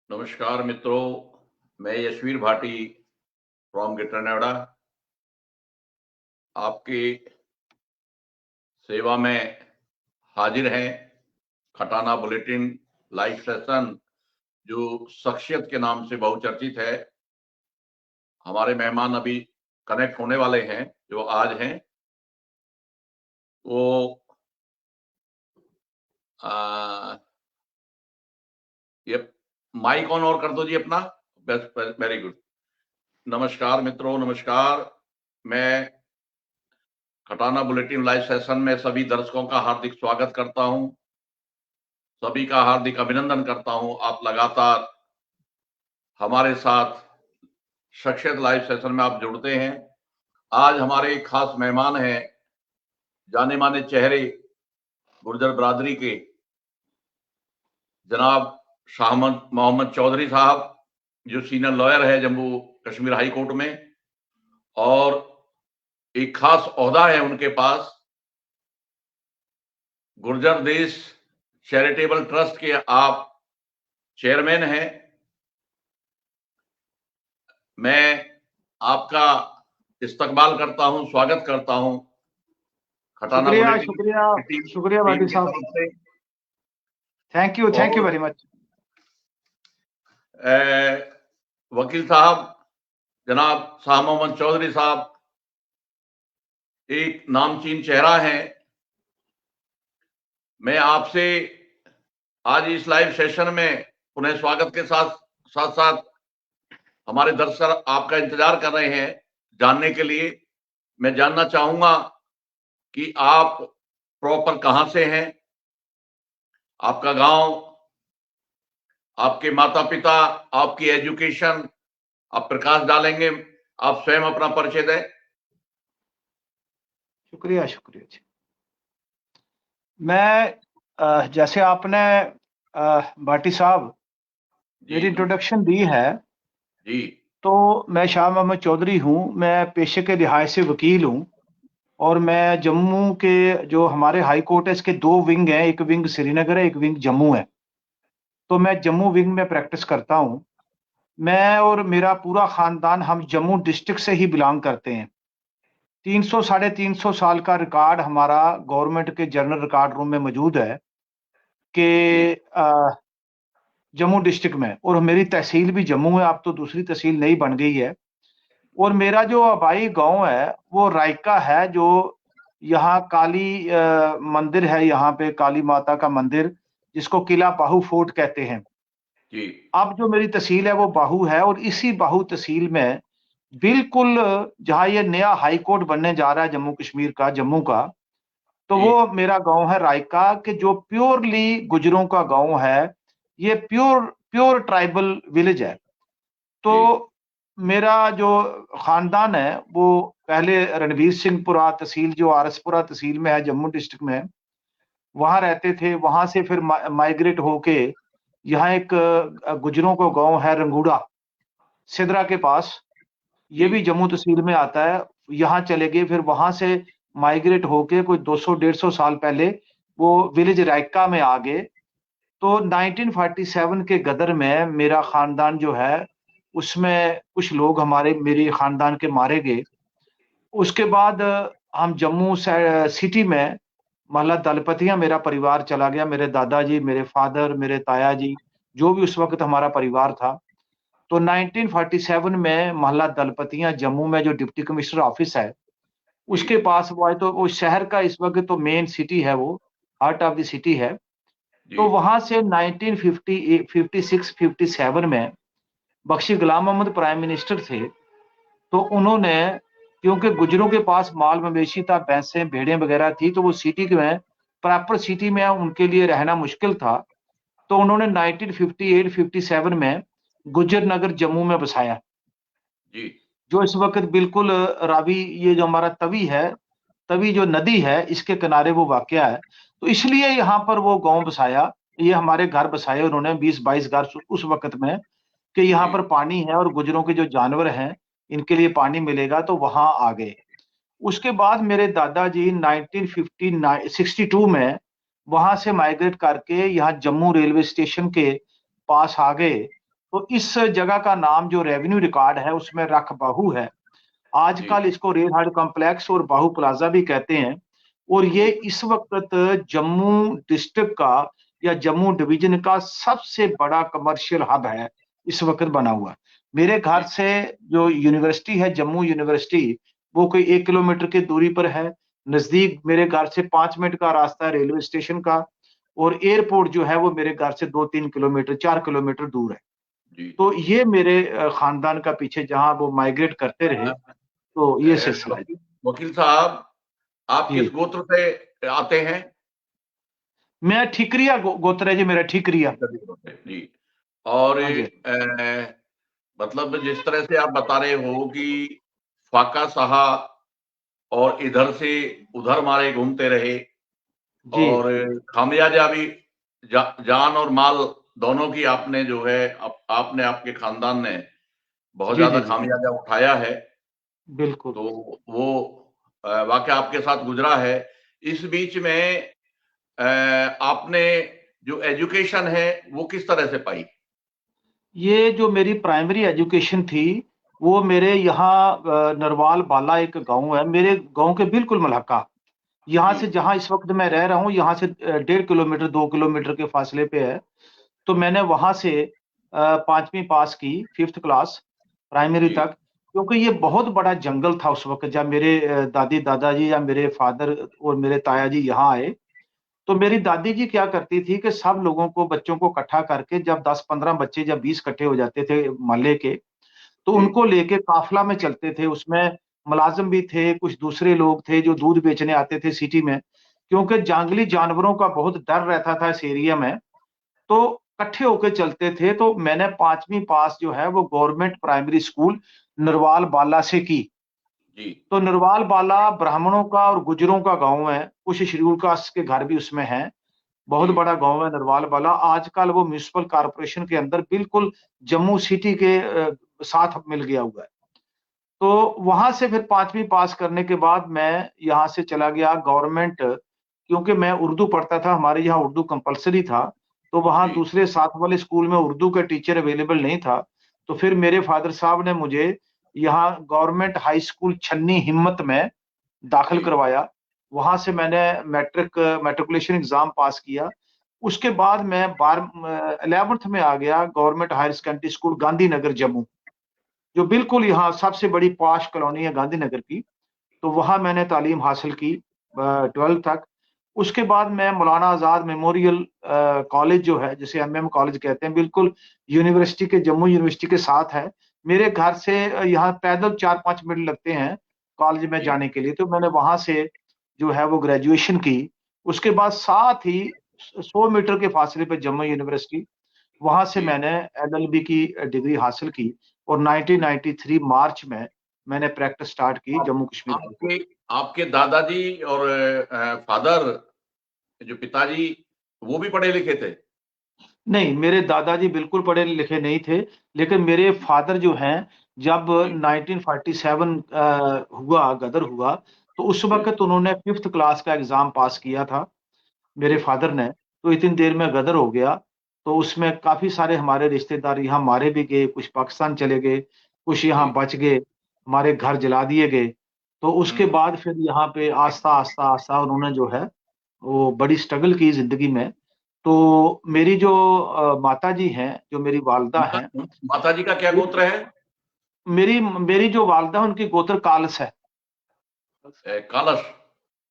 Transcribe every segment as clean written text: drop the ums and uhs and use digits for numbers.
नमस्कार मित्रों, मैं यशवीर भाटी फ्रॉम ग्रेटर नोएडा आपकी सेवा में हाजिर हैं। खटाना बुलेटिन लाइव सेशन जो शख्सियत के नाम से बहुचर्चित है। हमारे मेहमान अभी कनेक्ट होने वाले हैं जो आज हैं वो ये माइक ऑन और कर दो जी अपना। Very good. नमस्कार मित्रों, नमस्कार। मैं खटाना बुलेटिन लाइव सेशन में सभी दर्शकों का हार्दिक स्वागत करता हूं, सभी का हार्दिक अभिनंदन करता हूं। आप लगातार हमारे साथ शख्सियत लाइव सेशन में आप जुड़ते हैं। आज हमारे एक खास मेहमान हैं, जाने माने चेहरे गुर्जर बरादरी के जनाब शाह मोहम्मद चौधरी साहब, जो सीनियर लॉयर है जम्मू कश्मीर हाई कोर्ट में, और एक खास ओहदा है उनके पास, गुर्जर देश चैरिटेबल ट्रस्ट के आप चेयरमैन हैं। मैं आपका इस्तकबाल करता हूं, स्वागत करता हूं खटाना शुक्रिया बुलेटिन शुक्रिया शुक्रिया टीम भाटी की साहब, तरफ से। Thank you very much. वकील साहब जनाब शाह मोहम्मद चौधरी साहब एक नामचीन चेहरा है। मैं आपसे आज इस लाइव सेशन में पुनः स्वागत के साथ साथ साथ हमारे दर्शक आपका इंतजार कर रहे हैं जानने के लिए। मैं जानना चाहूंगा कि आप प्रॉपर कहां से हैं, आपका गांव, आपके माता पिता, आपकी एजुकेशन, आप प्रकाश डालेंगे। आप स्वयं अपना परिचय दें। शुक्रिया शुक्रिया जी। मैं जैसे आपने भाटी साहब मेरी इंट्रोडक्शन दी है जी, तो मैं शाह मोहम्मद चौधरी हूं। मैं पेशे के लिहाज से वकील हूं और मैं जम्मू के जो हमारे हाई कोर्ट है इसके दो विंग हैं, एक विंग श्रीनगर है, एक विंग जम्मू है। तो मैं जम्मू विंग में प्रैक्टिस करता हूं। मैं और मेरा पूरा खानदान हम जम्मू डिस्ट्रिक्ट से ही बिलोंग करते हैं। 300 साढ़े 300 साल का रिकॉर्ड हमारा गवर्नमेंट के जनरल रिकॉर्ड रूम में मौजूद है कि जम्मू डिस्ट्रिक्ट में, और मेरी तहसील भी जम्मू है, अब तो दूसरी तहसील नई बन गई है। और मेरा जो आबाई गांव है वो रायका है, जो यहाँ काली मंदिर है, यहाँ पे काली माता का मंदिर जिसको किला बाहू फोर्ट कहते हैं। जी, अब जो मेरी तहसील है वो बाहू है, और इसी बाहू तहसील में बिल्कुल जहाँ ये नया हाई कोर्ट बनने जा रहा है जम्मू कश्मीर का, जम्मू का, तो जी, वो मेरा गांव है रायका, के जो प्योरली गुजरों का गांव है। ये प्योर प्योर ट्राइबल विलेज है। तो जी, मेरा जो खानदान है वो पहले रणवीर सिंहपुरा तहसील, जो आरसपुरा तहसील में है जम्मू डिस्ट्रिक्ट में, वहां रहते थे। वहां से फिर माइग्रेट होके यहाँ एक गुजरों का गांव है रंगूड़ा, सिदरा के पास, ये जी, भी जम्मू तहसील में आता है। यहाँ चले गए, फिर वहां से माइग्रेट होके कोई 200-150 साल पहले वो विलेज रायका में आ गए। तो 1947 के गदर में मेरा खानदान जो है उसमें कुछ लोग हमारे मेरे खानदान के मारे गए। उसके बाद हम जम्मू सिटी में मोहल्ला दलपतियां मेरा परिवार चला गया। मेरे दादाजी, मेरे फादर, मेरे ताया जी, जो भी उस वक्त हमारा परिवार था। तो 1947 में मोहल्ला दलपतियां जम्मू में जो डिप्टी कमिश्नर ऑफिस है जी, उसके पास वो आए। तो वो शहर का इस वक्त तो मेन सिटी है, वो हार्ट ऑफ द सिटी है। जी, तो वहां से 1950 56 57 में बख्शी गुलाम मोहम्मद प्राइम मिनिस्टर थे। तो उन्होंने, क्योंकि गुजरों के पास माल मवेशी था, भैंसें भेड़ें वगैरह थी, तो वो सिटी में, प्रॉपर सिटी में उनके लिए रहना मुश्किल था। तो उन्होंने 1958-57 में गुजर नगर जम्मू में बसाया, जी, जो इस वक्त बिल्कुल रावी, ये जो हमारा तवी है, तवी जो नदी है इसके किनारे वो वाकया है। तो इसलिए यहाँ पर वो गांव बसाया, ये हमारे घर बसाए उन्होंने 20-22 घर उस वक्त में, कि यहाँ जी, पर पानी है और गुजरों के जो जानवर हैं इनके लिए पानी मिलेगा, तो वहां आ गए। उसके बाद मेरे दादाजी 1962 में वहां से माइग्रेट करके यहाँ जम्मू रेलवे स्टेशन के पास आ गए। तो इस जगह का नाम जो रेवेन्यू रिकॉर्ड है उसमें रख बाहू है। जी, आजकल इसको रेल हार्ड कॉम्प्लेक्स और बाहू प्लाजा भी कहते हैं। और ये जी, इस वक्त जम्मू डिस्ट्रिक्ट का या जम्मू डिवीजन का सबसे बड़ा कमर्शियल हब है इस वक्त बना हुआ। मेरे घर जी, से जो यूनिवर्सिटी है जम्मू यूनिवर्सिटी, वो कोई 1 किलोमीटर की दूरी पर है। नजदीक मेरे घर से 5 मिनट का रास्ता है रेलवे स्टेशन का। और एयरपोर्ट जो है वो मेरे घर से 2-3 किलोमीटर 4 किलोमीटर दूर है। जी। तो ये मेरे खानदान का पीछे जहां वो माइग्रेट करते रहे, अ, तो ये सिलसिला है। वकील वकील साहब, आप जी, किस गोत्र से आते हैं? मैं ठीकरिया गोत्र है जी मेरा, ठीकरिया। जी। और हाँ जी, मतलब जिस तरह से आप बता रहे हो कि फाका साहा और इधर से उधर मारे घूमते रहे जी, और खामियाजा भी जान और माल दोनों की आपने जो है आपने आपके खानदान ने बहुत जी, ज्यादा जी, जी, खामियाजा उठाया है। बिल्कुल। तो वो वाकया आपके साथ गुजरा है। इस बीच में आपने जो एजुकेशन है वो किस तरह से पाई? ये जो मेरी प्राइमरी एजुकेशन थी, वो मेरे यहाँ नरवाल बाला एक गाँव है, मेरे गाँव के बिल्कुल मलहका। यहाँ जी, से जहाँ इस वक्त मैं रह रहा हूँ, यहाँ से 1.5 किलोमीटर 2 किलोमीटर के फासले पे है। तो मैंने वहाँ से 5वीं पास की, 5th क्लास प्राइमरी जी, तक। क्योंकि ये बहुत बड़ा जंगल था उस वक्त जब मेरे दादी दादाजी या मेरे फादर और मेरे ताया जी यहाँ आए। तो मेरी दादी जी क्या करती थी कि सब लोगों को बच्चों को इकट्ठा करके जब 10-15 बच्चे जब 20 इकट्ठे हो जाते थे मोहल्ले के, तो जी, उनको लेके काफिला में चलते थे। उसमें मुलाजिम भी थे, कुछ दूसरे लोग थे जो दूध बेचने आते थे सिटी में। क्योंकि जंगली जानवरों का बहुत डर रहता था इस एरिया में, तो इकट्ठे होके चलते थे। तो मैंने 5वीं पास जो है वो गवर्नमेंट प्राइमरी स्कूल नरवाल बाला से की। जी, तो नरवाल बाला ब्राह्मणों का और गुजरों का गाँव है, कुछ शेड्यूल कास्ट के घर भी उसमें हैं। बहुत जी, बड़ा गाँव है नरवाल बाला। आजकल वो म्युनिसिपल कॉर्पोरेशन के अंदर बिल्कुल जम्मू सिटी के साथ मिल गया हुआ है। तो वहाँ से फिर 5वीं पास करने के बाद मैं यहाँ से चला गया गवर्नमेंट, क्योंकि मैं उर्दू पढ़ता था, हमारे यहाँ उर्दू कंपल्सरी था। तो वहाँ जी, दूसरे साथ वाले स्कूल में उर्दू का टीचर अवेलेबल नहीं था। तो फिर मेरे फादर साहब ने मुझे यहाँ गवर्नमेंट हाई स्कूल छन्नी हिम्मत में दाखिल जी, करवाया। वहाँ से मैंने मैट्रिकुलेशन एग्ज़ाम पास किया। उसके बाद मैं 11th में आ गया government higher secondary school Gandhinagar Jammu, जो बिल्कुल यहाँ सबसे बड़ी पॉश कॉलोनी है गांधीनगर की। तो वहाँ मैंने तालीम हासिल की 12th तक। उसके बाद मैं मौलाना आज़ाद मेमोरियल कॉलेज जो है, जिसे एमएम कॉलेज कहते हैं, बिल्कुल यूनिवर्सिटी के जम्मू यूनिवर्सिटी के साथ है। मेरे घर से यहाँ पैदल 4-5 मिनट लगते हैं कॉलेज में जी, जाने के लिए। तो मैंने वहाँ से जो है वो ग्रेजुएशन की। उसके बाद साथ ही 100 मीटर के फासले पे जम्मू यूनिवर्सिटी, वहाँ से जी। मैंने एलएलबी की डिग्री हासिल की। और 1993 मार्च में मैंने प्रैक्टिस स्टार्ट की आप जम्मू कश्मीर हाई कोर्ट। आपके आपके दादाजी और फादर जो पिताजी वो भी पढ़े लिखे थे? नहीं, मेरे दादाजी बिल्कुल पढ़े-लिखे नहीं थे, लेकिन मेरे फ़ादर जो हैं, जब जी, 1947 हुआ, गदर हुआ, तो उस जी, वक़्त उन्होंने 5th क्लास का एग्ज़ाम पास किया था, मेरे जी, फ़ादर ने। तो इतनी देर में गदर हो गया। तो उसमें काफ़ी सारे हमारे रिश्तेदार यहाँ मारे भी गए, कुछ पाकिस्तान चले गए, कुछ जी। यहाँ बच गए, हमारे घर जला दिए गए। तो उसके हुँ। बाद फिर यहाँ पे आस्ता-आस्ता उन्होंने जो है, वो बड़ी स्ट्रगल की ज़िंदगी में। तो मेरी जो माताजी हैं, जो मेरी वालिदा हैं, माताजी का क्या वो गोत्र है? मेरी मेरी जो वालिदा है उनकी गोत्र कालस है। कालस,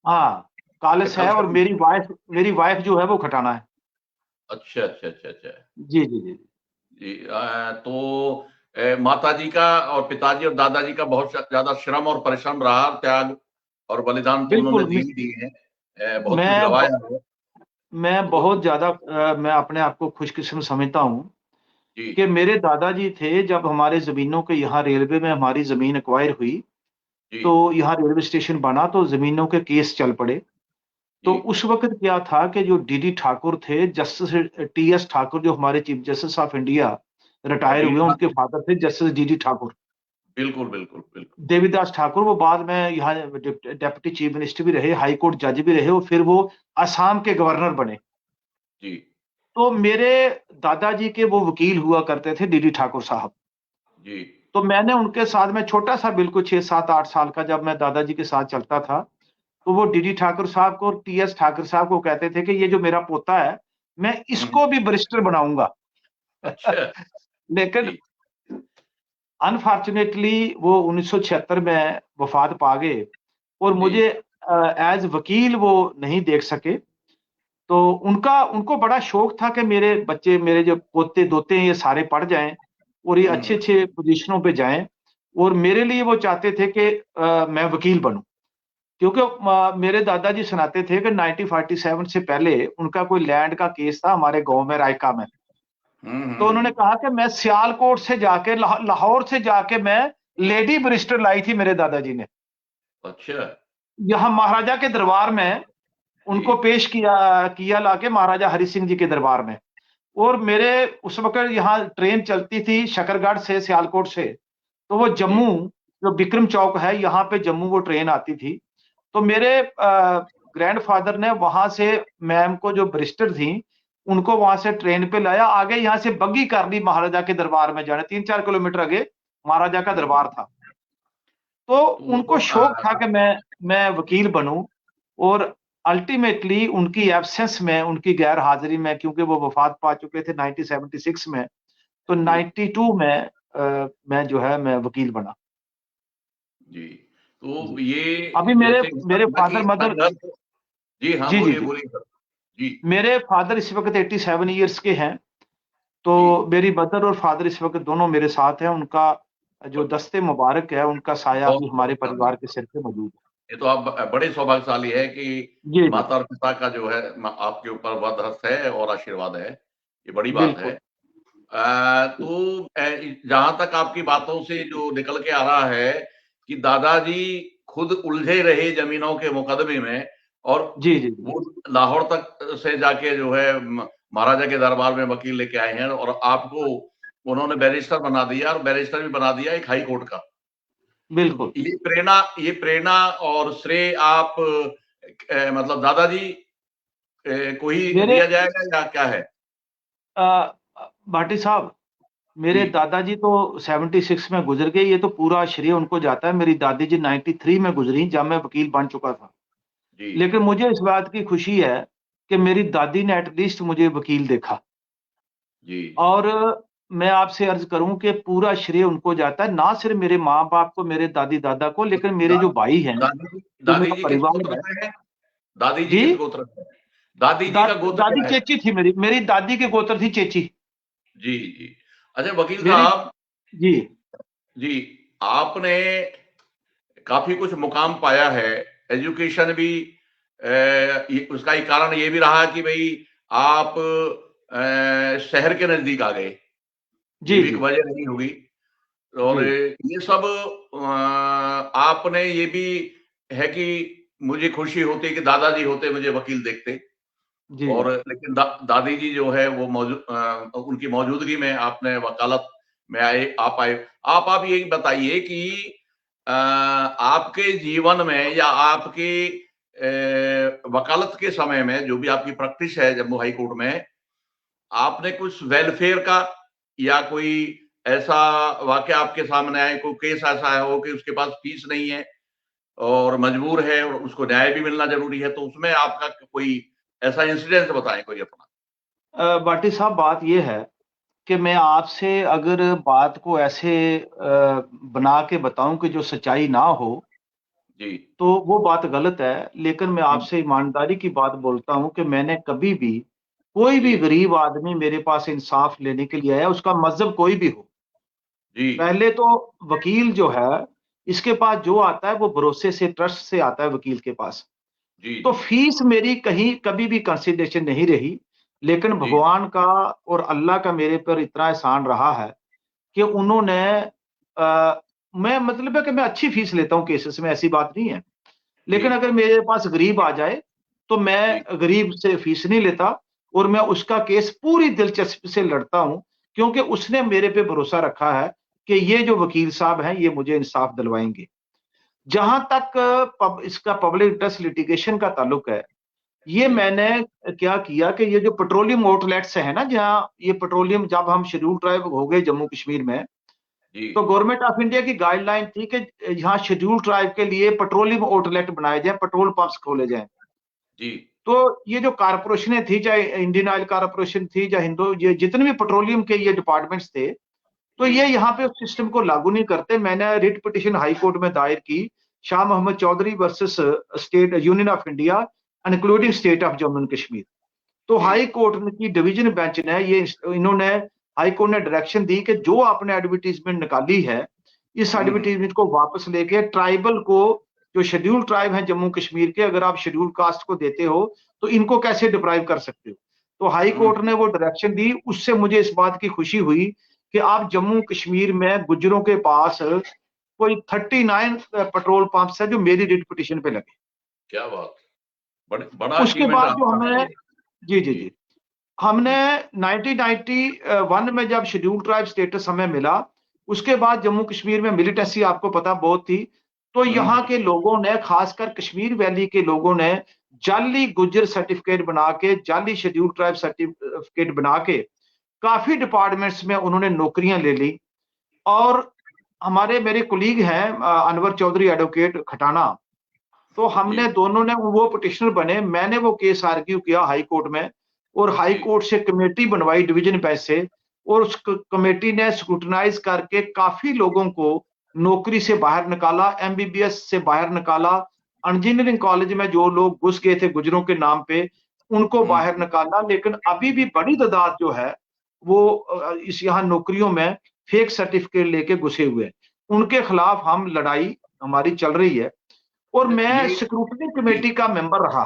हाँ, कालस है। और खलसन। मेरी वाइफ़ जो है वो खटाना है। अच्छा, अच्छा, अच्छा, अच्छा। जी, जी, जी। जी, तो माताजी का और पिताजी और दादाजी का बहुत ज़्यादा श्रम और परिश्रम रहा, त्याग और बलिदान तो उन्होंने बिल्कुल, दिए ही दिए हैं। बहुत कुछ मैं ब गँवाया है। मैं तो बहुत ज़्यादा मैं अपने आप को खुशकिस्मत समझता हूँ जी, कि मेरे दादाजी थे, जब हमारे ज़मीनों के यहाँ रेलवे में हमारी ज़मीन एक्वायर हुई, जी, तो यहाँ रेलवे स्टेशन बना तो ज़मीनों के केस चल पड़े। जी, तो उस वक़्त क्या था कि जो डीडी ठाकुर थे, जस्टिस टीएस ठाकुर, जो हमारे chief justice of India retire D हुए, उनके फादर थे जस्टिस डीडी ठाकुर। बिल्कुल, बिल्कुल, बिल्कुल। देवीदास ठाकुर वो बाद में यहाँ डेप्यूटी चीफ मिनिस्टर भी रहे, हाई कोर्ट जज भी रहे और फिर वो असम के गवर्नर बने। जी, तो मेरे दादाजी के वो वकील हुआ करते थे, डीडी ठाकुर साहब। जी। तो मैंने उनके साथ, मैं छोटा-सा बिल्कुल 6, 7, 8 साल का, जब मैं दादाजी के साथ चलता था, तो वो डीडी ठाकुर साहब को और टीएस ठाकुर साहब को कहते थे कि ये जो मेरा पोता है, मैं हुँ, इसको भी बैरिस्टर बनाऊँगा। अच्छा। लेकिन जी, अनफॉर्च्यूनेटली वो 1976 में वफ़ात पा गए और जी। मुझे एज़ वकील वो नहीं देख सके। तो उनका उनको बड़ा शौक था कि मेरे बच्चे, मेरे जो पोते-दोते हैं, ये सारे पढ़ जाएँ और ये हुँ, हुँ। अच्छे-अच्छे पोज़ीशनों पे जाएँ, और मेरे लिए वो चाहते थे कि मैं वकील बनूँ। क्योंकि मेरे दादाजी सुनाते थे कि 1947 से पहले उनका कोई लैंड का केस था हमारे गाँव में, रायका में। हुँ, तो हुँ। उन्होंने कहा कि मैं सियालकोट से जाके, लाहौर से जाके मैं लेडी बैरिस्टर लाई थी मेरे दादाजी ने। अच्छा, यहाँ महाराजा के दरबार में जी। उनको पेश किया किया लाके, महाराजा हरि सिंह जी के दरबार में। और मेरे उस वक़्त यहाँ ट्रेन चलती थी शकरगढ़ से, सियालकोट से, तो वो जी। जम्मू, जो बिक्रम चौक है, यहाँ पे जम्मू वो ट्रेन आती थी। तो मेरे ग्रैंडफ़ादर ने वहाँ से मैम को, जो बैरिस्टर थीं, उनको वहाँ से ट्रेन पे लाया, आगे यहाँ से बग्गी कर ली महाराजा के दरबार में जाने, 3-4 किलोमीटर आगे महाराजा का हुँ, दरबार हुँ। था। तो तो उनको शौक था कि मैं वकील बनूँ, और अल्टीमेटली उनकी एब्सेंस में, उनकी गैर हाज़िरी में, क्योंकि वो वफ़ात पा चुके थे 1976 में, तो जी, 92 में मैं जो है, मैं वकील बना। जी। जी। तो ये अभी मेरे जैसे हुआ मेरे था कि फ़ादर-मदर, संघर्ष। जी हाँ, जी, जी, बोलिए, जी। बोलिए सर। जी, मेरे फ़ादर इस वक़्त 87 इयर्स के हैं, जी। तो मेरी मदर और फ़ादर इस वक़्त दोनों मेरे साथ हैं। उनका जो ब दस्ते मुबारक है, उनका साया बहुत अभी हमारे सौभाग्यशाली। परिवार के सिर पे मौजूद है। ये तो आप बड़े सौभाग्यशाली हैं कि जी, जी। माता और पिता का जो है आपके ऊपर वरदहस्त है और आशीर्वाद है। ये बड़ी बात है। बिल्कुल। तो जहाँ तक आपकी बातों से जो निकल के आ रहा है कि दादाजी खुद उलझे रहे ज़मीनों के मुकदमे में और जी, जी, जी। वो लाहौर तक से जाके जो है महाराजा के दरबार में वकील लेके आए हैं और आपको उन्होंने बैरिस्टर बना दिया और बैरिस्टर भी बना दिया एक हाई कोर्ट का। बिल्कुल। ये प्रेरणा और श्रेय आप मतलब दादाजी को ही मेरे दिया जाएगा या क्या है? भाटी साहब, जी, मेरे दादाजी तो 76 में गुज़र गए, ये तो पूरा श्रेय उनको जाता है। मेरी दादी जी 93 में गुज़री, जब मैं वकील बन चुका था। जी, लेकिन मुझे इस बात की खुशी है कि मेरी दादी ने एट लीस्ट मुझे वकील देखा। जी। और मैं आपसे अर्ज़ करूँ कि पूरा श्रेय उनको जाता है, ना सिर्फ़ मेरे माँ-बाप को, मेरे दादी-दादा को, तो लेकिन मेरे जो भाई हैं, जो दादी मेरा जी किस परिवार गोत्र है। से हैं? दादी जी जी? किस गोत्र से हैं? दादी जी का गोत्र दादी क्या है? चेची थी मेरी, मेरी दादी के गोत्र थी चेची। जी, जी। अच्छा वकील मेरी साहब जी। जी, आपने काफ़ी कुछ मुक़ाम पाया है, एजुकेशन भी ये उसका एक कारण ये भी रहा कि भई आप शहर के नज़दीक आ गए, ये जी, भी एक जी। वजह रही होगी। और जी। ये सब आपने ये भी है कि मुझे खुशी होती कि दादाजी होते मुझे वकील देखते जी। और लेकिन दादी जी जो है वो उनकी मौजूदगी में आपने वकालत में आप आए। आप ये बताइए कि आपके जीवन में या आपकी वकालत के समय में जो भी आपकी प्रैक्टिस है जम्मू हाई कोर्ट में, आपने कुछ वेलफेयर का या कोई ऐसा वाक़या आपके सामने आए, कोई केस ऐसा आया हो कि उसके पास फीस नहीं है और मजबूर है और उसको न्याय भी मिलना ज़रूरी है, तो उसमें आपका कोई ऐसा इंसिडेंट बताएँ कोई अपना? बाटी साहब, बात ये है कि मैं आपसे अगर बात को ऐसे बना के बताऊँ कि जो सच्चाई ना हो, जी। तो वो बात गलत है। लेकिन मैं हुँ, आपसे ईमानदारी की बात बोलता हूँ कि मैंने कभी भी, कोई जी, भी गरीब आदमी मेरे पास इंसाफ लेने के लिए आया, उसका मज़हब कोई भी हो, जी, पहले तो वकील जो है, इसके पास जो आता है वो भरोसे से, ट्रस्ट से आता है वकील के पास। जी, तो जी, फीस मेरी कहीं कभी भी कंसिडरेशन नहीं रही। लेकिन जी, भगवान का और अल्लाह का मेरे पर इतना एहसान रहा है कि उन्होंने मैं, मतलब है कि मैं अच्छी फीस लेता हूँ केसेस में, ऐसी बात नहीं है। जी, लेकिन अगर मेरे पास गरीब आ जाए, तो जी, मैं गरीब से फीस नहीं लेता, और मैं उसका केस पूरी दिलचस्पी से लड़ता हूँ, क्योंकि उसने मेरे पे भरोसा रखा है कि ये जो वकील साहब हैं, ये मुझे इंसाफ दिलवाएँगे। जहाँ तक इसका पब्लिक इंटरेस्ट लिटिगेशन का ताल्लुक है, ये जी मैंने क्या किया कि ये जो पेट्रोलियम आउटलेट्स है ना, जहाँ ये पेट्रोलियम, जब हम शेड्यूल ट्राइब हो गए जम्मू कश्मीर में, जी तो गवर्नमेंट ऑफ इंडिया की गाइडलाइन थी कि यहाँ शेड्यूल ट्राइब के लिए पेट्रोलियम आउटलेट बनाए जाए, पेट्रोल पंप्स खोले जाएं। जी तो ये जो कारपोरेशनें थी, चाहे इंडियन ऑयल कारपोरेशन थी, चाहे हिंदू, ये जितने भी पेट्रोलियम के ये डिपार्टमेंट्स थे, तो जी ये यहाँ पे उस सिस्टम को लागू नहीं करते। मैंने रिट पिटिशन हाई कोर्ट में दायर की, Shah Mohammad Chaudhary versus state union of India including state of Jammu and Kashmir. तो जी हाई कोर्ट की डिवीजन बेंच ने ये, इन्होंने, हाई कोर्ट ने डायरेक्शन दी कि जो आपने एडवर्टीजमेंट निकाली है, इस हम्म एडवर्टीजमेंट को वापस लेके ट्राइबल को, जो शेड्यूल ट्राइब है जम्मू कश्मीर के, अगर आप शेड्यूल कास्ट को देते हो तो इनको कैसे डिप्राइव कर सकते हो। तो हाई कोर्ट ने हम्म। वो डायरेक्शन दी। उससे मुझे इस बात की खुशी हुई कि आप जम्मू कश्मीर में गुज्जरों के पास कोई 39 पेट्रोल पंप्स है जो मेरी रिट पिटिशन पे लगे। क्या बात, बड़ा उसके अचीवमेंट बाद जो आपका है हमें, ये। जी जी जी जी, हमने जी 1991 में जब शेड्यूल ट्राइब स्टेटस हमें मिला, उसके बाद जम्मू कश्मीर में मिलिटेंसी आपको पता बहुत थी। तो यहाँ हम्म। के लोगों ने, खासकर कश्मीर वैली के लोगों ने, जाली गुज्जर सर्टिफिकेट बना के, जाली शेड्यूल ट्राइब सर्टिफिकेट बना के काफी डिपार्टमेंट्स में उन्होंने नौकरियां ले ली। और हमारे, मेरे कुलीग हैं अनवर चौधरी एडवोकेट खटाना, तो जी हमने दोनों ने, वो पिटिशनर बने, मैंने वो केस आर्ग्यू किया हाई कोर्ट में, और हाई जी कोर्ट से कमेटी बनवाई डिवीजन बेंच से, और उस कमेटी ने स्क्रूटनाइज करके काफी लोगों को नौकरी से बाहर निकाला, एमबीबीएस से बाहर निकाला, इंजीनियरिंग कॉलेज में जो लोग घुस गए थे गुजरों के नाम पे, उनको बाहर हम्म। निकाला। लेकिन अभी भी बड़ी तादाद जो है वो इस यहाँ नौकरियों में फेक सर्टिफिकेट लेके घुसे हुए हैं। उनके खिलाफ हम लड़ाई हमारी चल रही है। और मैं ये स्क्रूटनी जी कमेटी का मेंबर रहा।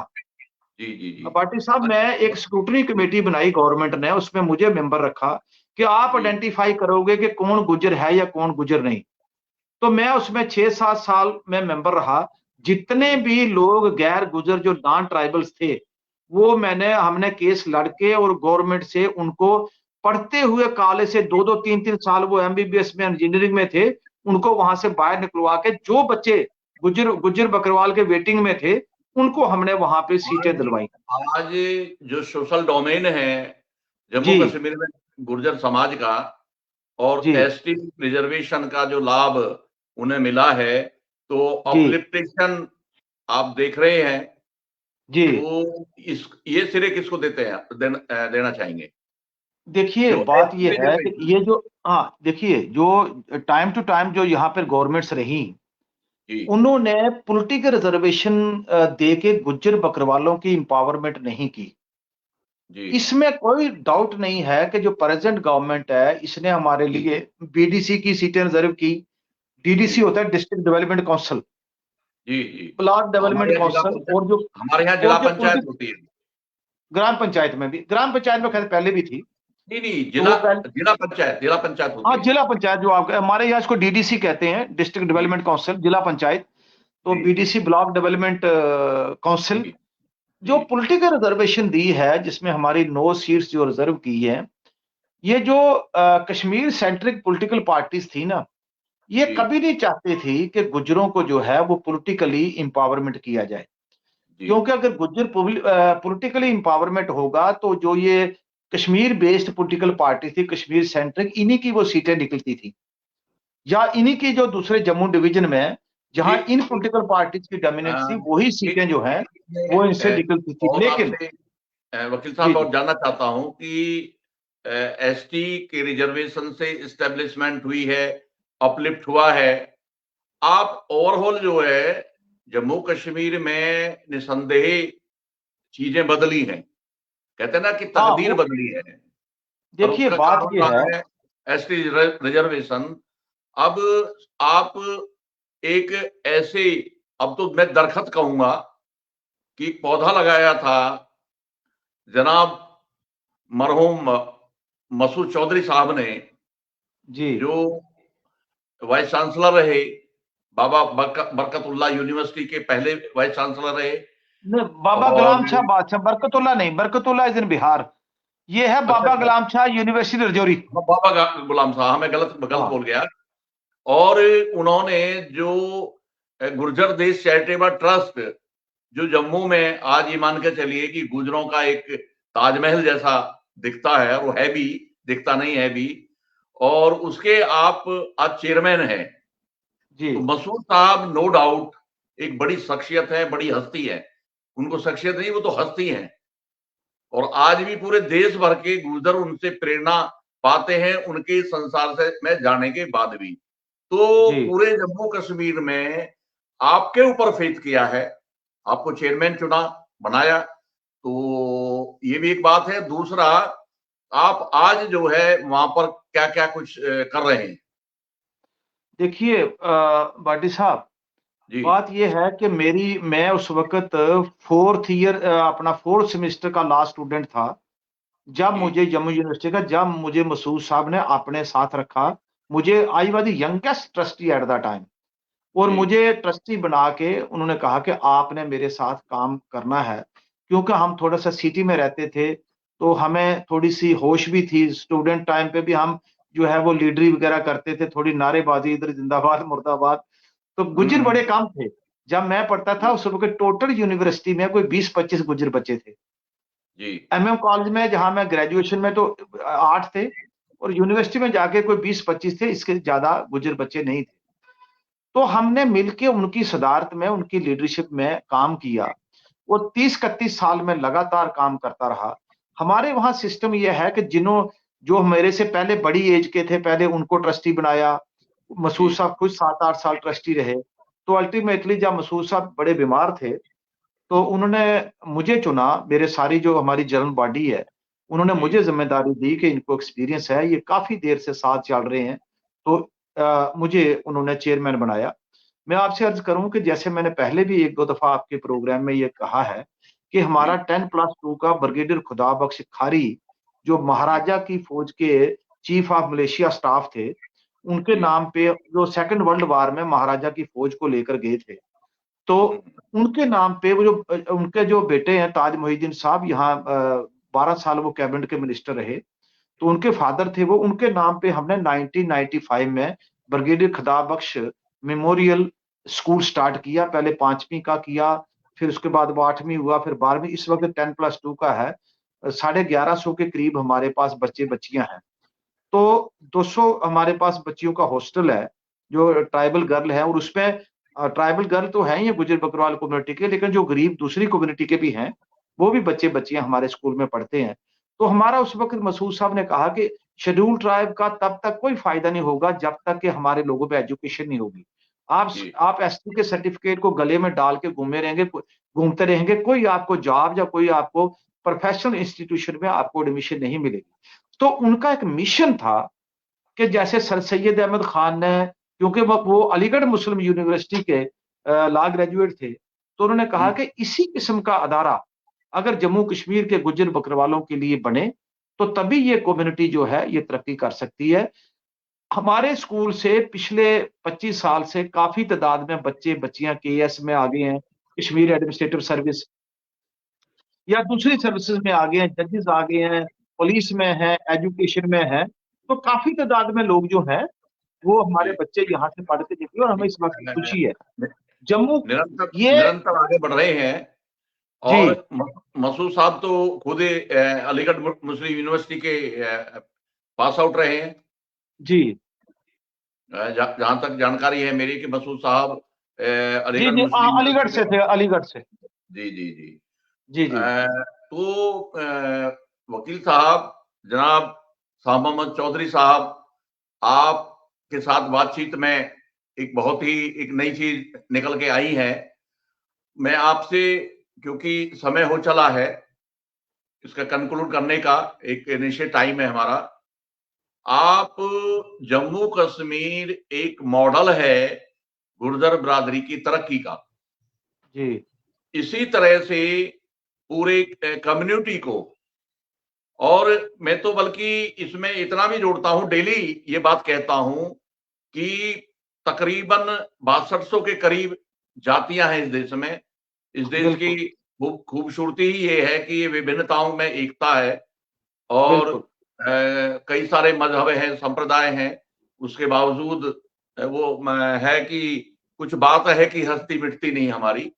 जी जी जी। पाटिल साहब, मैं अच्छा, एक स्क्रूटनी कमेटी बनाई गवर्नमेंट ने, उसमें मुझे मेंबर रखा कि आप जी आइडेंटिफाई करोगे कि कौन गुजर है या कौन गुजर नहीं। तो मैं उसमें 6-7 साल में मेंबर रहा। जितने जी भी लोग गैर गुजर जो नॉन ट्राइबल्स थे, वो हमने केस लड़के और गवर्नमेंट से उनको, पढ़ते हुए काले से 2-2 3-3 साल वो एमबीबीएस में इंजीनियरिंग में थे, उनको वहां से बाहर निकलवा के, जो बच्चे गुजर गुजर बकरवाल के वेटिंग में थे, उनको हमने वहां पे सीटें आज दिलवाई। आज जो सोशल डोमेन है जम्मू जी कश्मीर में गुर्जर समाज का, और जी एसटी रिजर्वेशन का जो लाभ उन्हें मिला है, तो जी अपलिफ्टेशन आप देख रहे हैं, जी। तो इस ये सिरे किसको देते हैं, देना चाहेंगे, देखिए, जो बात एसटी ये है कि रिजर्वेशन। ये जो, हाँ देखिए, जो टाइम टू टाइम जो यहाँ पर गवर्नमेंट्स रही, जी उन्होंने पॉलिटिकल रिजर्वेशन दे के गुज्जर बकरवालों की इंपावरमेंट नहीं की। जी इसमें कोई डाउट नहीं है कि जो प्रेजेंट गवर्नमेंट है, इसने हमारे लिए बीडीसी की सीटें रिजर्व की। जी डीडीसी होता है डिस्ट्रिक्ट डेवलपमेंट काउंसिल, जी जी। ब्लॉक डेवलपमेंट हमारे यहाँ जिला काउंसिल, पंचायत, हमारे यहाँ जिला और जो पंचायत पॉलिटिक, होती है। ग्राम पंचायत में भी, ग्राम पंचायत में खैर पहले भी थी। नहीं नहीं, तो जिला वो पहले, जिला पंचायत हाँ होती है। जिला पंचायत, जो आप, हमारे यहाँ इसको डीडीसी कहते हैं, डिस्ट्रिक्ट जी डेवलपमेंट काउंसिल, जिला पंचायत। तो जी जी बीडीसी ब्लॉक डेवलपमेंट काउंसिल, जी जो जी पॉलिटिकल रिजर्वेशन दी है, जिसमें हमारी 9 सीट्स जो रिजर्व की है, ये जो कश्मीर सेंट्रिक पॉलिटिकल पार्टीज थी ना, ये जी कभी नहीं चाहती थी कि गुज्जरों को जो है वो पॉलिटिकली इंपावरमेंट किया जाए। जी क्योंकि अगर गुज्जर पॉलिटिकली इंपावरमेंट होगा, तो जो ये कश्मीर बेस्ड पॉलिटिकल पार्टी थी, कश्मीर सेंट्रिक, इन्हीं की वो सीटें निकलती थी, या इन्हीं की जो दूसरे जम्मू डिवीजन में, जहां एक इन पॉलिटिकल पार्टीज की अ, डोमिनेंस थी, वही एक सीटें जो हैं एक वो मैं इनसे निकलती थी। और लेकिन, आपसे वकील जी साहब जी, और जानना चाहता हूं कि एसटी के रिजर्वेशन से इस्टेब्लिशमेंट हुई है, अपलिफ्ट हुआ है, आप ओवरऑल जो है जम्मू कश्मीर में निसंदेह चीजें बदली हैं, कहते हैं ना कि हाँ तकदीर वो, बदली है, और देखिए उसका बात कारण ये है, रहा है एसटी रिजर्वेशन। अब आप एक ऐसे, अब तो मैं दरखत कहूंगा, कि एक पौधा लगाया था जनाब मरहूम मसूद चौधरी साहब ने, जी, जो वाइस चांसलर रहे, बाबा बरकतुल्लाह यूनिवर्सिटी के पहले वाइस चांसलर रहे। नहीं, बाबा और गुलाम शाह बादशाह, बरकतुल्ला नहीं, बरकतुल्ला इज इन बिहार, ये है अच्छा, बाबा गुलाम शाह यूनिवर्सिटी रजौरी। बाबा गुलाम साहब, मैं गलत गलत हाँ बोल गया। और उन्होंने जो गुर्जर देश चैरिटेबल ट्रस्ट जो जम्मू में आज ये मान के चलिए कि गुजरों का एक ताजमहल जैसा दिखता है, और वो है भी, दिखता नहीं है भी, और उसके आप आज चेयरमैन हैं। जी तो मसूद साहब नो डाउट एक बड़ी शख्सियत है, बड़ी हस्ती है। उनको शख्सियत नहीं, वो तो हस्ती हैं, और आज भी पूरे देश भर के गुर्जर उनसे प्रेरणा पाते हैं, उनके संसार से में जाने के बाद भी। तो जी। पूरे जम्मू कश्मीर में आपके ऊपर फेथ किया है, आपको चेयरमैन चुना, बनाया, तो ये भी एक बात है। दूसरा, आप आज जो है वहां पर क्या-क्या कुछ कर रहे हैं? देखिए भाटी साहब, जी, बात ये है कि मैं उस वक़्त 4th ईयर अपना 4th सेमेस्टर का लास्ट स्टूडेंट था। जब जी, मुझे जम्मू यूनिवर्सिटी का जब मुझे मसूद साहब ने अपने साथ रखा, मुझे I was the youngest trustee at the time, और जी, मुझे ट्रस्टी बना के उन्होंने कहा कि आपने मेरे साथ काम करना है। क्योंकि हम थोड़ा-सा सिटी में रहते थे, तो हमें थोड़ी-सी होश भी थी, स्टूडेंट टाइम पे भी हम जो है वो लीडरी वगैरह करते थे, थोड़ी नारेबाज़ी इधर जिंदाबाद, मुर्दाबाद। तो हुँ, गुज्जर बड़े हुँ, कम थे। जब मैं पढ़ता था जी, उस वक़्त टोटल यूनिवर्सिटी में कोई 20-25 गुज्जर बच्चे थे। जी, एमएम कॉलेज में जहाँ मैं ग्रेजुएशन में तो 8 थे, और यूनिवर्सिटी में जाके कोई 20-25 थे, इसके ज़्यादा गुज्जर बच्चे नहीं थे। तो हमने मिलके उनकी सदारत में, उनकी लीडरशिप में काम किया। वो 30-31 साल में लगातार काम करता रहा। हमारे वहाँ सिस्टम ये है कि जो मेरे से पहले बड़ी एज के थे, पहले उनको ट्रस्टी बनाया। जी, मसूद साहब खुद 7-8 साल ट्रस्टी रहे। तो अल्टीमेटली जब मसूद साहब बड़े बीमार थे, तो उन्होंने मुझे चुना, मेरे सारी जो हमारी जनरल बॉडी है, उन्होंने जी, मुझे ज़िम्मेदारी दी कि इनको एक्सपीरियंस है, ये काफ़ी देर से साथ चल रहे हैं। तो मुझे उन्होंने चेयरमैन बनाया। मैं आपसे अर्ज़ करूँ कि जैसे मैंने पहले भी 1-2 दफ़ा आपके प्रोग्राम में ये कहा है कि जी, हमारा 10+2 का ब्रिगेडियर खुदाबख्श खारी, जो जी, महाराजा की फ़ौज के चीफ ऑफ मलेशिया स्टाफ थे, उनके जी, नाम पे जो सेकंड वर्ल्ड वार में महाराजा की फ़ौज को लेकर गए थे। तो हुँ, हुँ, उनके नाम पे वो जो उनके जो बेटे हैं ताज मोहिउद्दीन साहब, यहाँ 12 साल वो कैबिनेट के मिनिस्टर रहे। तो उनके फादर थे वो, उनके नाम पे हमने 1995 में ब्रिगेडियर खिताब बख्श मेमोरियल स्कूल स्टार्ट किया। पहले 5वीं का किया, फिर उसके बाद वो 8वीं हुआ, फिर 12वीं, इस वक़्त 10+2 का है। 1150 के करीब हमारे पास बच्चे-बच्चियाँ हैं। तो 200 हमारे पास बच्चियों का हॉस्टल है, जो ट्राइबल गर्ल है, और उसमें ट्राइबल गर्ल तो हैं ही है गुज्जर बकरवाल कम्युनिटी के, लेकिन जो गरीब दूसरी कम्युनिटी के भी हैं, वो भी बच्चे-बच्चियाँ हमारे स्कूल में पढ़ते हैं। तो हमारा उस वक़्त मसूद साहब ने कहा कि शेड्यूल ट्राइब का तब तक कोई फ़ायदा नहीं होगा जब तक कि हमारे लोगों पे एजुकेशन नहीं होगी। जी, आप एसटी के सर्टिफ़िकेट को गले में डाल के घूमते रहेंगे, कोई आपको जॉब या कोई आपको प्रोफ़ेशनल इंस्टीट्यूशन में आपको एडमिशन नहीं मिलेगी। तो उनका एक मिशन था कि जैसे सर सैयद अहमद खान ने, क्योंकि वो अलीगढ़ मुस्लिम यूनिवर्सिटी के लॉ ग्रेजुएट थे, तो उन्होंने कहा हुँ, कि इसी किस्म का अदारा अगर जम्मू कश्मीर के गुज्जर बकरवालों के लिए बने, तो तभी ये कम्युनिटी जो है ये तरक्की कर सकती है। हमारे स्कूल से पिछले 25 साल से काफ़ी तादाद में बच्चे-बच्चियाँ केएएस में आ गए हैं, कश्मीर एडमिनिस्ट्रेटिव सर्विस या दूसरी सर्विसेज़ में आ गए हैं, जजेस आ गए हैं, पुलिस में हैं, एजुकेशन में हैं। तो काफ़ी तादाद में लोग जो हैं, वो हमारे जी, बच्चे यहाँ से पढ़ के निकले, और हमें जी, इस बात की अ, खुशी है। नि जम्मू निरंतर ये निरंतर आगे बढ़ रहे हैं, जी, और मसूद साहब तो खुद अलीगढ़ मुस्लिम यूनिवर्सिटी के पास आउट रहे हैं। जी। जहाँ तक जानकारी है मेरी कि मसूद साहब जी, अलीगढ़ जी, मुस्लिम अलीगढ़ यूनिवर्सिटी से के, थे, अलीगढ़ से। जी, जी, जी। जी, जी। तो वकील साहब, जनाब शाह मोहम्मद चौधरी साहब, आपके साथ बातचीत में एक बहुत ही एक नई चीज़ निकल के आई है। मैं आपसे, क्योंकि समय हो चला है, इसका कंक्लूड करने का एक निश्चित टाइम है हमारा। आप जम्मू कश्मीर एक मॉडल है गुर्जर बिरादरी की तरक्की का। जी, इसी तरह से पूरे कम्युनिटी को, और मैं तो बल्कि इसमें इतना भी जोड़ता हूँ, डेली ये बात कहता हूँ कि तकरीबन 6200 के करीब जातियाँ हैं इस देश में। इस देश की बिल्कुल, खूबसूरती ही ये है कि ये विभिन्नताओं में एकता है, और बिल्कुल। कई सारे मज़हब हैं, संप्रदाय हैं। उसके बावजूद वो है कि कुछ बात है कि हँसती-मिटती नहीं हमारी।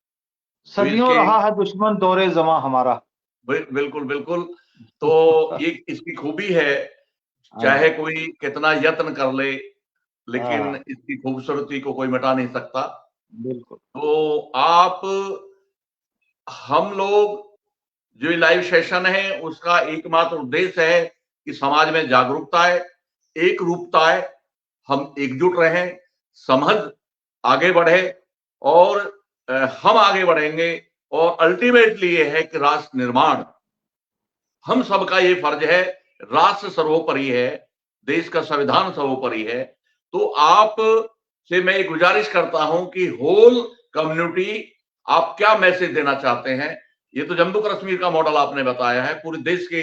तो सदियों इसके रहा है दुश्मन दौरे जमा हमारा। बिल्कुल, बिल्कुल। तो ये इसकी खूबी है, हाँ चाहे जी। कोई कितना यत्न कर ले, लेकिन हाँ, इसकी खूबसूरती को कोई मिटा नहीं सकता। बिल्कुल। तो आप हम लोग जो ये लाइव सेशन है, उसका एकमात्र उद्देश्य है कि समाज में जागरूकता आए, एकरूपता आए, हम एकजुट रहें, समझ आगे बढ़े और हम आगे बढ़ेंगे और अल्टीमेटली ये है कि राष्ट्र निर्माण हम सबका ये फर्ज है। राष्ट्र सर्वोपरि है, देश का संविधान सर्वोपरि है। तो आप से मैं ये गुजारिश करता हूं कि होल कम्युनिटी आप क्या मैसेज देना चाहते हैं? ये तो जम्मू कश्मीर का मॉडल आपने बताया है, पूरे देश के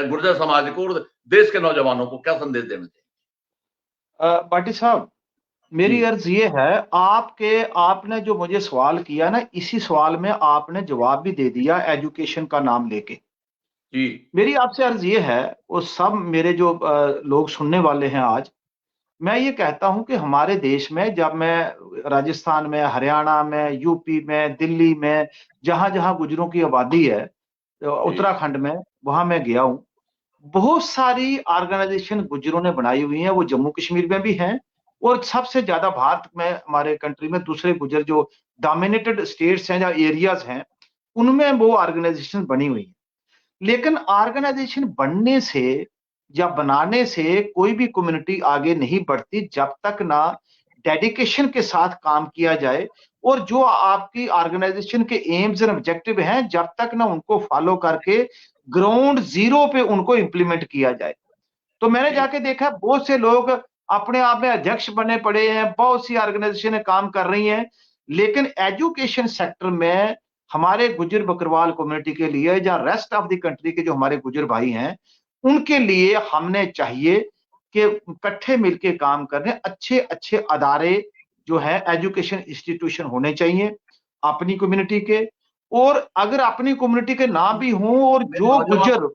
गुर्जर समाज को और देश के नौजवानों को क्या संदेश देना चाहिए? बाटी साहब, मेरी जी, अर्ज ये है, आपने जो मुझे सवाल किया ना, इसी सवाल में आपने जवाब भी दे दिया एजुकेशन का नाम लेके। जी, मेरी आपसे अर्ज ये है, वो सब मेरे जो लोग सुनने वाले हैं आज, मैं ये कहता हूं कि हमारे देश में, जब मैं राजस्थान में, हरियाणा में, यूपी में, दिल्ली में, जहां जहां गुजरों की आबादी है, जी, उत्तराखंड में, वहां मैं गया हूं। बहुत सारी ऑर्गेनाइजेशन गुज्जरों ने बनाई हुई हैं, वो जम्मू कश्मीर में भी हैं, और सबसे ज्यादा भारत में, हमारे कंट्री में दूसरे गुज्जर जो डोमिनेटेड स्टेट्स हैं या एरियाज हैं, उनमें वो ऑर्गेनाइजेशन बनी हुई है। लेकिन ऑर्गेनाइजेशन बनने से या बनाने से कोई भी कम्युनिटी आगे नहीं बढ़ती जब तक ना डेडिकेशन के साथ काम किया जाए, और जो आपकी ऑर्गेनाइजेशन के एम्स एंड ऑब्जेक्टिव हैं, जब तक ना उनको फॉलो करके ग्राउंड जीरो पे उनको इंप्लीमेंट किया जाए। तो मैंने जी, जाके देखा बहुत से लोग अपने आप में अध्यक्ष बने पड़े हैं, बहुत सी ऑर्गेनाइजेशन काम कर रही हैं, लेकिन एजुकेशन सेक्टर में हमारे गुजर बकरवाल कम्युनिटी के लिए या रेस्ट ऑफ द कंट्री के जो हमारे गुजर भाई हैं, उनके लिए हमने चाहिए कि इकट्ठे मिलके काम करने, अच्छे अच्छे अदारे जो है एजुकेशन इंस्टीट्यूशन होने चाहिए अपनी कम्युनिटी के। और अगर अपनी कम्युनिटी के ना भी हों, और मैं जो गुजर,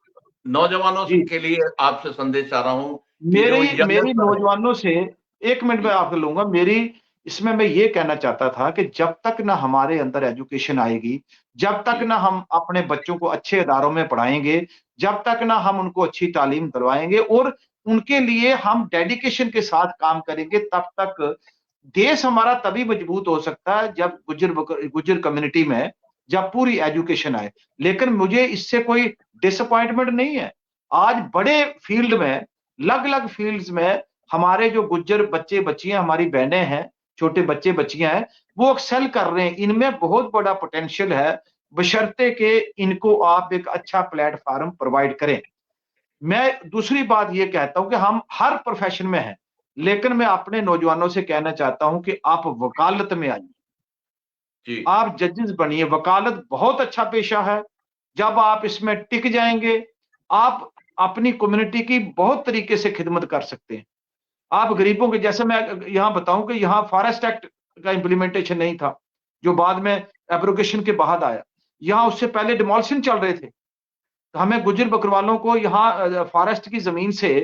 नौजवानों जी, के लिए आपसे संदेश चाह रहा हूं कि जो मेरी मेरी यंगस्टर है। नौजवानों से, एक मिनट में जी, आपको लूंगा, मेरी इसमें मैं ये कहना चाहता था कि जब तक ना हमारे अंदर एजुकेशन आएगी, जब तक जी, ना हम अपने बच्चों को अच्छे इदारों में पढ़ाएंगे, जब तक ना हम उनको अच्छी तालीम दिलवाएंगे और उनके लिए हम डेडिकेशन के साथ काम करेंगे, तब तक देश हमारा तभी मजबूत हो सकता है जब गुजर कम्युनिटी में जब पूरी एजुकेशन आए। लेकिन मुझे इससे कोई डिसअपॉइंटमेंट नहीं है। आज बड़े फील्ड में, अलग अलग फील्ड्स में हमारे जो गुज्जर बच्चे बच्चियां, हमारी बहनें हैं, छोटे बच्चे बच्चियां हैं, वो एक्सेल कर रहे हैं। इनमें बहुत बड़ा पोटेंशियल है, बशर्ते कि इनको आप एक अच्छा प्लेटफॉर्म प्रोवाइड करें। मैं दूसरी बात ये कहता हूं कि हम हर प्रोफेशन में हैं, लेकिन मैं अपने नौजवानों से कहना चाहता हूं कि आप वकालत में आइए, जी, आप जजेस बनिए। वकालत बहुत अच्छा पेशा है। जब आप इसमें टिक जाएंगे, आप अपनी कम्युनिटी की बहुत तरीके से खिदमत कर सकते हैं। आप जी, गरीबों के, जैसे मैं यहां बताऊं कि यहां फॉरेस्ट एक्ट का इंप्लीमेंटेशन नहीं था, जो बाद में एब्रोगेशन के बाद आया। यहां उससे पहले डिमोलिशन चल रहे थे। तो हमें गुजर बकरवालों को यहाँ फॉरेस्ट की जमीन से,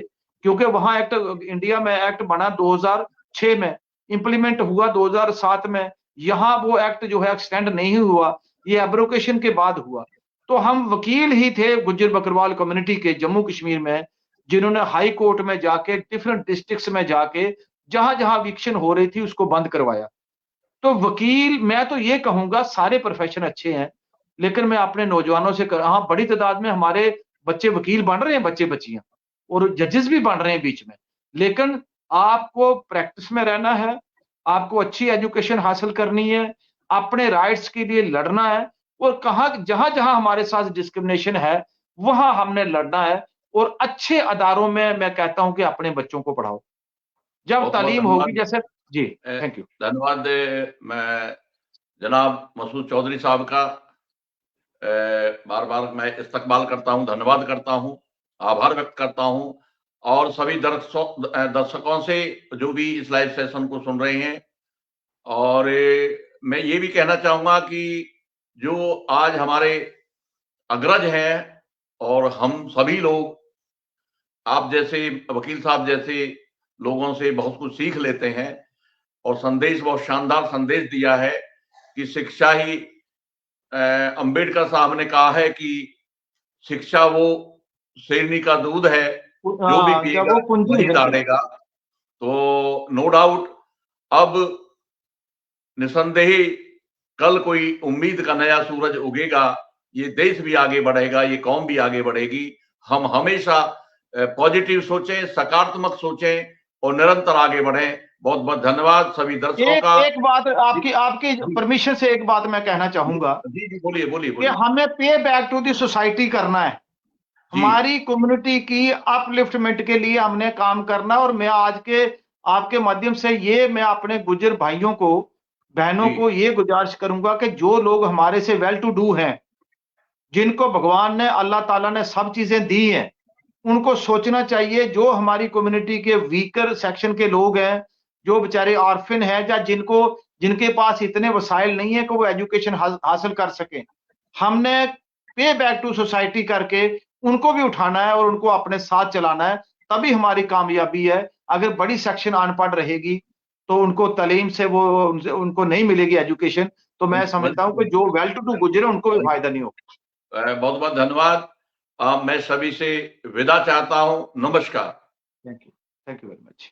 क्योंकि वहां एक्ट, इंडिया में एक्ट बना 2006 में, इंप्लीमेंट हुआ 2007 में, यहाँ वो एक्ट जो है एक्सटेंड नहीं हुआ, ये एब्रोकेशन के बाद हुआ। तो हम वकील ही थे गुजर बकरवाल कम्युनिटी के जम्मू कश्मीर में, जिन्होंने हाई कोर्ट में जाके, डिफरेंट डिस्ट्रिक्ट्स में जाके, जहां जहां विक्शन हो रही थी उसको बंद करवाया। तो वकील, मैं तो ये कहूंगा सारे प्रोफेशन अच्छे हैं, लेकिन मैं अपने नौजवानों से हाँ, बड़ी तादाद में हमारे बच्चे वकील बन रहे हैं, बच्चे बच्चियां, और जजेस भी बन रहे हैं बीच में। लेकिन आपको प्रैक्टिस में रहना है, आपको अच्छी एजुकेशन हासिल करनी है, अपने राइट्स के लिए लड़ना है, और कहा जहां जहां हमारे साथ डिस्क्रिमिनेशन है, वहां हमने लड़ना है। और अच्छे अदारों में मैं कहता हूं कि अपने बच्चों को पढ़ाओ, जब बहुत बहुत तालीम होगी, धन्यवाद। जैसे, जी, अ, थैंक यू। धन्यवाद। मैं जनाब मसूद चौधरी साहब का बार बार मैं इस्तकबाल करता हूं, धन्यवाद करता हूं, आभार व्यक्त करता हूं और सभी दर्शकों से जो भी इस लाइव सेशन को सुन रहे हैं। और मैं ये भी कहना चाहूंगा कि जो आज हमारे अग्रज हैं और हम सभी लोग, आप जैसे वकील साहब जैसे लोगों से बहुत कुछ सीख लेते हैं और संदेश, बहुत शानदार संदेश दिया है कि शिक्षा ही अंबेडकर साहब ने कहा है कि शिक्षा वो शेरनी का दूध है, जो भी क्या पिएगा वो पूंजी वही है। दाढ़ेगा। तो नो डाउट अब निसंदेह कल कोई उम्मीद का नया सूरज उगेगा, ये देश भी आगे बढ़ेगा, ये कौम भी आगे बढ़ेगी। हम हमेशा पॉजिटिव सोचें, सकारात्मक सोचें और निरंतर आगे बढ़ें। बहुत बहुत धन्यवाद सभी दर्शकों का। एक बात आपकी आपकी परमिशन से एक बात मैं कहना चाहूंगा जी जी, बोलिए बोलिए कि बोलिए। हमें पे बैक टू दी सोसाइटी करना है, हमारी कम्युनिटी की अपलिफ्टमेंट के लिए हमने काम करना है। और मैं आज के आपके माध्यम से ये मैं अपने गुजर भाइयों को बहनों को ये गुजारिश करूंगा कि जो लोग हमारे से वेल टू डू हैं, जिनको भगवान ने अल्लाह ताला ने सब चीजें दी हैं, उनको सोचना चाहिए जो हमारी कम्युनिटी के वीकर सेक्शन के लोग हैं, जो बेचारे ऑर्फिन हैं या जिनके पास इतने वसाइल नहीं है कि वो एजुकेशन हासिल कर सकें, हमने पे बैक टू सोसाइटी करके उनको भी उठाना है और उनको अपने साथ चलाना है, तभी हमारी कामयाबी है। अगर बड़ी सेक्शन अनपढ़ रहेगी तो उनको तालीम से वो उनको नहीं मिलेगी एजुकेशन, तो मैं समझता हूं कि जो वेल टू डू गुजरे उनको भी फायदा नहीं होगा। बहुत बहुत धन्यवाद। मैं सभी से विदा चाहता हूं। नमस्कार। Thank you very much.